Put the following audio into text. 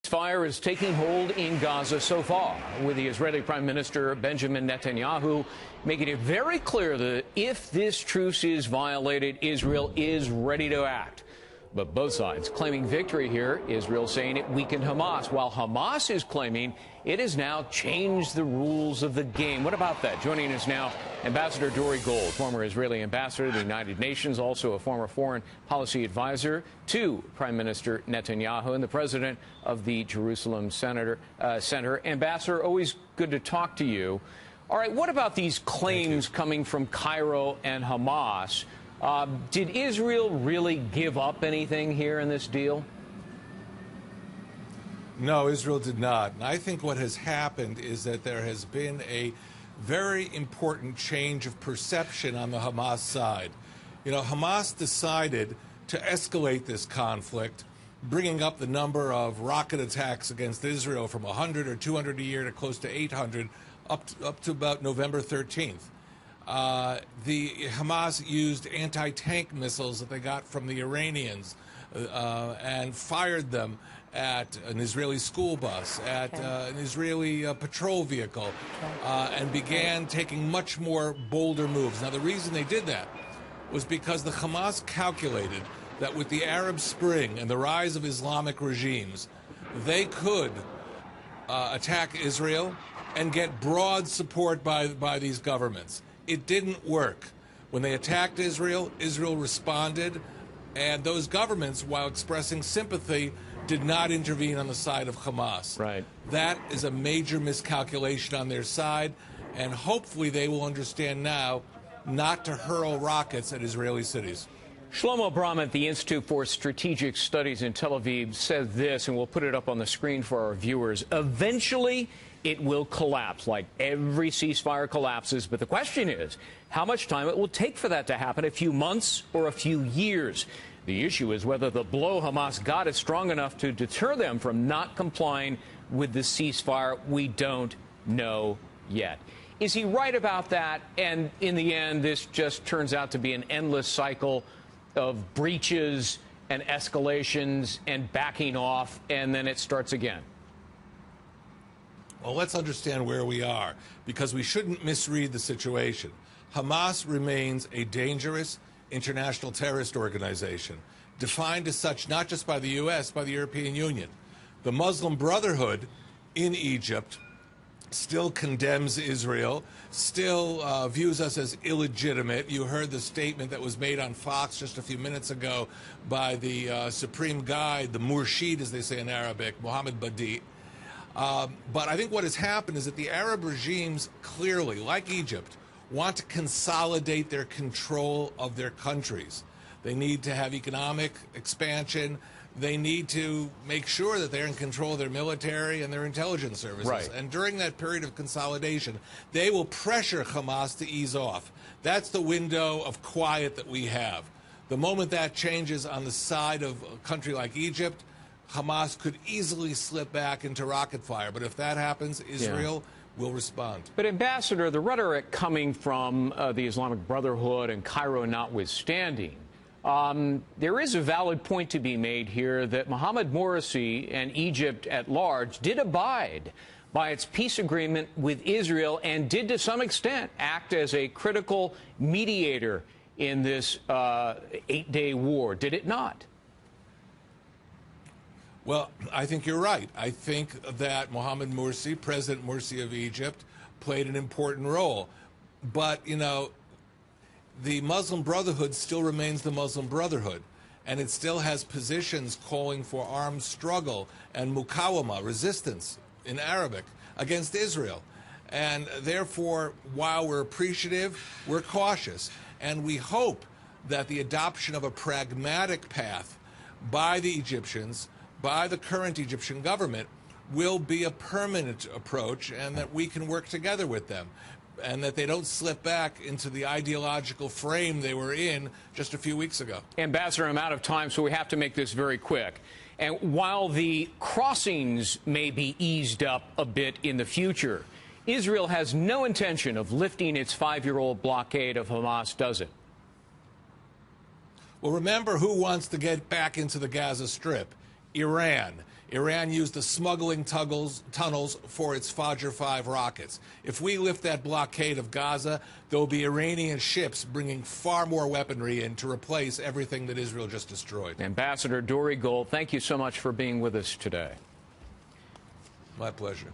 Fire is taking hold in Gaza so far, with the Israeli Prime Minister Benjamin Netanyahu making it very clear that if this truce is violated, Israel is ready to act. But both sides claiming victory here, Israel saying it weakened Hamas, while Hamas is claiming it has now changed the rules of the game. What about that? Joining us now, Ambassador Dore Gold, former Israeli ambassador to the United Nations, also a former foreign policy advisor to Prime Minister Netanyahu and the president of the Jerusalem Center. Ambassador, always good to talk to you. All right, what about these claims coming from Cairo and Hamas? Did Israel really give up anything here in this deal? No, Israel did not. And I think what has happened is that there has been a very important change of perception on the Hamas side. You know, Hamas decided to escalate this conflict, bringing up the number of rocket attacks against Israel from 100 or 200 a year to close to 800 up to about November 13th. The Hamas used anti-tank missiles that they got from the Iranians and fired them at an Israeli school bus, at an Israeli patrol vehicle, and began taking much more bolder moves. Now, the reason they did that was because the Hamas calculated that with the Arab Spring and the rise of Islamic regimes, they could attack Israel and get broad support by these governments. It didn't work. When they attacked Israel, Israel responded, and those governments, while expressing sympathy, did not intervene on the side of Hamas. Right. That is a major miscalculation on their side, and hopefully they will understand now not to hurl rockets at Israeli cities. Shlomo Brahm at the Institute for Strategic Studies in Tel Aviv said this, and we'll put it up on the screen for our viewers. Eventually, it will collapse, like every ceasefire collapses. But the question is how much time it will take for that to happen, a few months or a few years. The issue is whether the blow Hamas got is strong enough to deter them from not complying with the ceasefire. We don't know yet. Is he right about that? And in the end, this just turns out to be an endless cycle of breaches and escalations and backing off, and then it starts again. Well, let's understand where we are, because we shouldn't misread the situation. Hamas remains a dangerous international terrorist organization, defined as such not just by the U.S., by the European Union. The Muslim Brotherhood in Egypt still condemns Israel, still views us as illegitimate. You heard the statement that was made on Fox just a few minutes ago by the supreme guide, the Murshid, as they say in Arabic, Mohammed Badi. But I think what has happened is that the Arab regimes clearly, like Egypt, want to consolidate their control of their countries. They need to have economic expansion. They need to make sure that they're in control of their military and their intelligence services. Right. And during that period of consolidation, they will pressure Hamas to ease off. That's the window of quiet that we have. The moment that changes on the side of a country like Egypt, Hamas could easily slip back into rocket fire. But if that happens, Israel will respond. But, Ambassador, the rhetoric coming from the Islamic Brotherhood and Cairo notwithstanding, there is a valid point to be made here that Mohammed Morsi and Egypt at large did abide by its peace agreement with Israel and did, to some extent, act as a critical mediator in this 8-day war, did it not? Well, I think you're right. I think that Mohammed Morsi, President Morsi of Egypt, played an important role. But, you know, the Muslim Brotherhood still remains the Muslim Brotherhood, and it still has positions calling for armed struggle and mukawama, resistance in Arabic, against Israel. And therefore, while we're appreciative, we're cautious. And we hope that the adoption of a pragmatic path by the Egyptians, by the current Egyptian government, will be a permanent approach, and that we can work together with them, and that they don't slip back into the ideological frame they were in just a few weeks ago. Ambassador, I'm out of time, so we have to make this very quick. And while the crossings may be eased up a bit in the future, Israel has no intention of lifting its 5-year-old blockade of Hamas, does it? Well, remember who wants to get back into the Gaza Strip? Iran. Iran used the smuggling tunnels for its Fajr 5 rockets. If we lift that blockade of Gaza, there will be Iranian ships bringing far more weaponry in to replace everything that Israel just destroyed. Ambassador Dore Gold, thank you so much for being with us today. My pleasure.